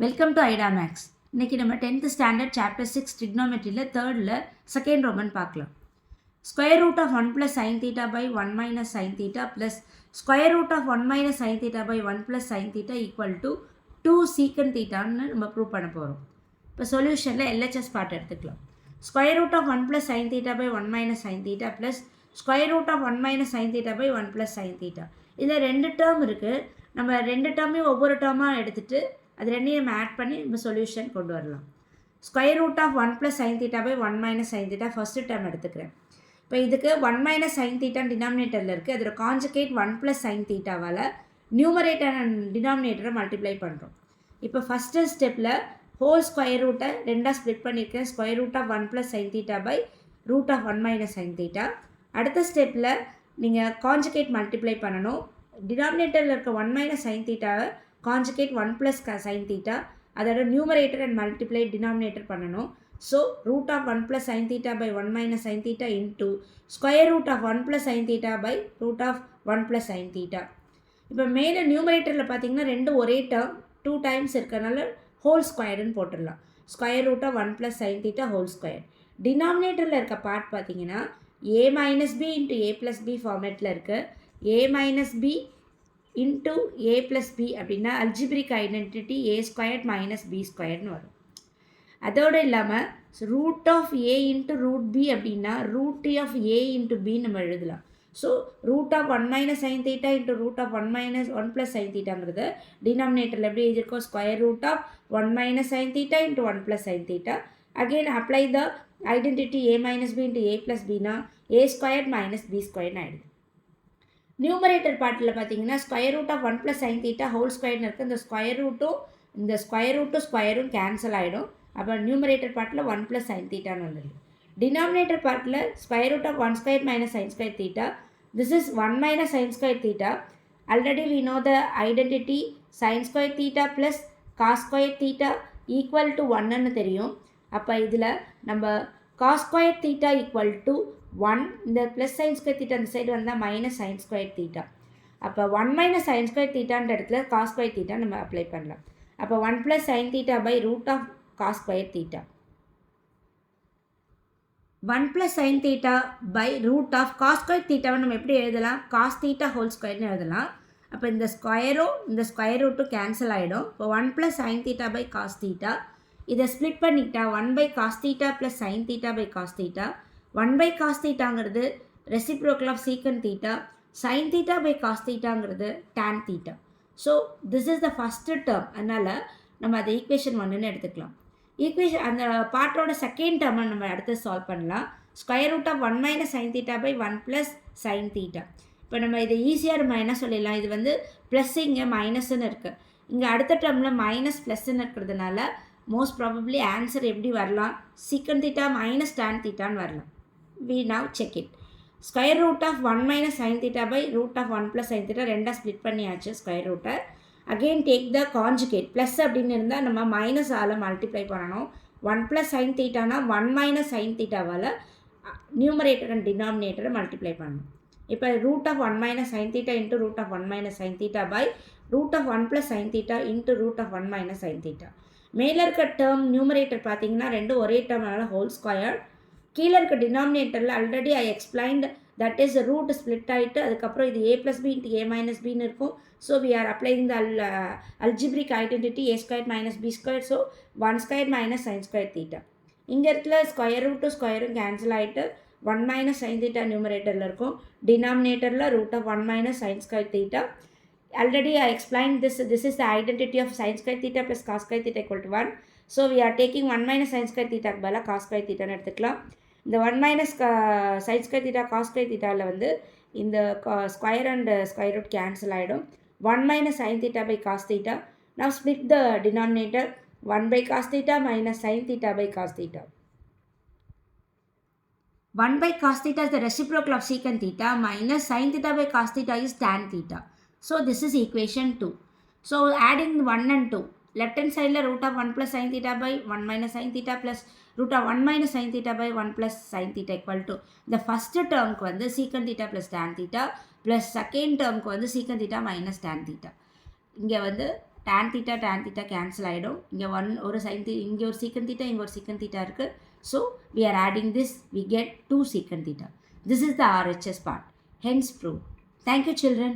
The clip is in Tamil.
வெல்கம் டு ஐடா மேக்ஸ். இன்றைக்கி நம்ம 10th ஸ்டாண்டர்ட் சாப்டர் 6 ட்ரிக்னோமெட்ரியில் தேர்டில் செகண்ட் ரோமன் பார்க்கலாம். Square root of 1 + sin θ by 1 - sin θ plus square root of 1 - sin θ by 1 + sin θ equal to 2 secant θன்னு நம்ம ப்ரூவ் பண்ண போகிறோம். இப்போ சொல்யூஷனில் LHS பார்ட் எடுத்துக்கலாம். Square root of 1 + sin θ by 1 - sin θ plus square root of 1 - sin θ by 1 + sin θ. இதில் ரெண்டு டேர்ம் இருக்குது. நம்ம ரெண்டு டேர்மையும் ஒவ்வொரு டேர்மாக எடுத்துகிட்டு அது ரெண்டையும் நம்ம ஆட் பண்ணி நம்ம சொல்யூஷன் கொண்டு வரலாம். Square root of 1 + sin θ by 1 - sin θ first term எடுத்துக்கிறேன். இப்போ இதுக்கு 1 - sin θ டினாமினேட்டரில் இருக்குது. அதோட கான்ஜுகேட் 1 + sin θவால் நியூமரேட்டர் அண்ட் டினாமினேட்டரை மல்டிப்ளை பண்ணுறோம். இப்போ ஃபஸ்ட்டு ஸ்டெப்பில் ஹோல் ஸ்கொயர் ரூட்டை ரெண்டாக ஸ்ப்ளிட் பண்ணியிருக்கேன். Square root of 1 + sin θ by root of 1 - sin θ. அடுத்த ஸ்டெப்பில் நீங்கள் கான்ஜுகேட் மல்டிப்ளை பண்ணணும். டினாமினேட்டரில் இருக்க 1 - sin θவை கான்ஜுகேட் 1 + sin θ, அதோட நியூமரேட்டர் அண்ட் மல்டிப்ளை டினாமினேட்டர் பண்ணணும். So root of 1 + sin θ by 1 - sin θ into square root of 1 + sin θ by root of 1 + sin θ. இப்போ மேலே நியூமரேட்டரில் பார்த்தீங்கன்னா ரெண்டு ஒரே டேர்ம் 2 டைம்ஸ் இருக்கிறனால ஹோல் ஸ்கொயர்னு போட்டுடலாம். Square root of 1 + sin θ whole square. டினாமினேட்டரில் இருக்க பார்ட் பார்த்தீங்கன்னா a - b into a + b ஃபார்மேட்டில் இருக்குது. a - b into a + b அப்படின்னா அல்ஜிப்ரிக் ஐடென்டிட்டி a² - b² வரும். அதோடு இல்லாமல் root of a into root b அப்படின்னா root of a into b நம்ம எழுதலாம். So root of 1 - sin θ into root of 1 - 1 + sin θங்கிறது டினாமினேட்டரில் எப்படி எழுதியிருக்கோம்? Square root of 1 - sin θ into 1 + sin θ. Again apply the identity a - b into a + bனா a² - b² ஆகிடுது. நியூமரேட்டர் பார்ட்டில் பார்த்தீங்கன்னா square root of 1 + sin θ whole ஸ்கொயர்னு இருக்குது. இந்த ஸ்கொயர் ரூட்டும் ஸ்கொயரும் கேன்சல் ஆகிடும். அப்போ நியூமரேட்டர் பார்ட்டில் 1 + sin θன்னு வந்துடுது. டினாமினேட்டர் பார்ட்டில் square root of 1² - sin² θ. This is 1 - sin² θ. Already we know the identity sin² θ plus cos² θ equal to 1ன்னு தெரியும். அப்போ இதில் நம்ம cos² θ ஈக்குவல் டு 1, இந்த ப்ளஸ் sin² θ அந்த சைடு வந்தால் மைனஸ் sin² θ. அப்போ 1 - sin² θன்ற இடத்துல cos² θ நம்ம அப்ளை பண்ணலாம். அப்போ 1 + sin θ by root of cos² θ. 1 + sin θ by root of cos² θவை நம்ம எப்படி எழுதலாம்? cos θ ஹோல் ஸ்கொயர்னு எழுதலாம். அப்போ இந்த ஸ்கொயரும் இந்த ஸ்கொயர் ரூட்டும் கேன்சல் ஆகிடும். இப்போ 1 + sin θ by cos θ. இதை ஸ்ப்ளிட் பண்ணிட்டா 1 cos θ + sin θ by cos θ. 1 cos θங்கிறது reciprocal of secant θ. sin θ by cos θங்கிறது tan θ. So this is the first term. அதனால் நம்ம அதை ஈக்குவேஷன் 1ன்னு எடுத்துக்கலாம். அந்த பார்ட்டோட செகண்ட் டேர்மை நம்ம அடுத்து சால்வ் பண்ணலாம். Square root of 1 - sin θ by 1 + sin θ. இப்போ நம்ம இதை ஈஸியாக நம்ம என்ன சொல்லிடலாம்? இது வந்து ப்ளஸ் இங்கே மைனஸ்ன்னு இருக்குது. இங்கே அடுத்த டேர்மில் மைனஸ் ப்ளஸ்ன்னு இருக்கிறதுனால மோஸ்ட் ப்ராபப்ளி ஆன்சர் எப்படி வரலாம்? secant θ - tan θன்னு வரலாம். We now check it. Square root of 1 - sin θ by root of 1 + sin θ ரெண்டாக ஸ்ப்ளிட் பண்ணியாச்சு ஸ்கொயர் ரூட்டை. Again take the conjugate. Plus அப்படின்னு இருந்தால் நம்ம மைனஸ் மல்டிப்ளை பண்ணணும். 1 + sin θனா 1 - sin θவால் நியூமரேட்டர் அண்ட் டினாமினேட்டரை மல்டிப்ளை பண்ணணும். இப்போ root of 1 - sin θ into root of 1 - sin θ by root of 1 + sin θ into root of 1 - sin θ. மேலே இருக்க டேர்ம் நியூமரேட்டர் பார்த்தீங்கன்னா ரெண்டும் ஒரே டேர்ம்னால ஹோல் ஸ்கொயர். கீழே இருக்க டினாமினேட்டரில் already I explained that is root split ஆகிட்டு அதுக்கப்புறம் இது a + b இன்ட்டு a - bன்னு இருக்கும். So we are applying the algebraic identity a² - b². So 1² - sin² θ. இங்கே இடத்துல ஸ்கொயர் ரூட்டும் ஸ்கொயரும் கேன்சல் ஆகிட்டு 1 - sin θ நியூமரேட்டரில் இருக்கும். டினாமினேட்டரில் root of 1 - sin² θ. Already I explained this is the identity of sin² θ plus cos² θ equal to 1. So we are taking 1 - sin² θ பதிலாக cos² θன்னு எடுத்துக்கலாம். இந்த 1 - sin² θ cos² θவில் வந்து இந்த square and square root cancel ஆகிடும். 1 - sin θ by cos θ. Now split the denominator. 1 cos θ minus sin θ by cos θ. 1 cos θ is the reciprocal of secant θ minus sin θ by cos θ is tan θ. So this is equation 2. So adding 1 and 2. Left hand side root of 1 + sin θ by 1 - sin θ plus root of 1 - sin θ by 1 + sin θ equal to the first term ku vandu secant θ plus tan θ plus second term ku vandu secant θ minus tan θ. இங்கே வந்து tan theta கேன்சல் ஆகிடும். இங்கே ஒரு sin theta, இங்கே ஒரு secant theta, இங்கே ஒரு secant theta இருக்குது. So we are adding this, we get 2 secant theta. This is the RHS part. Hence proved. Thank you children.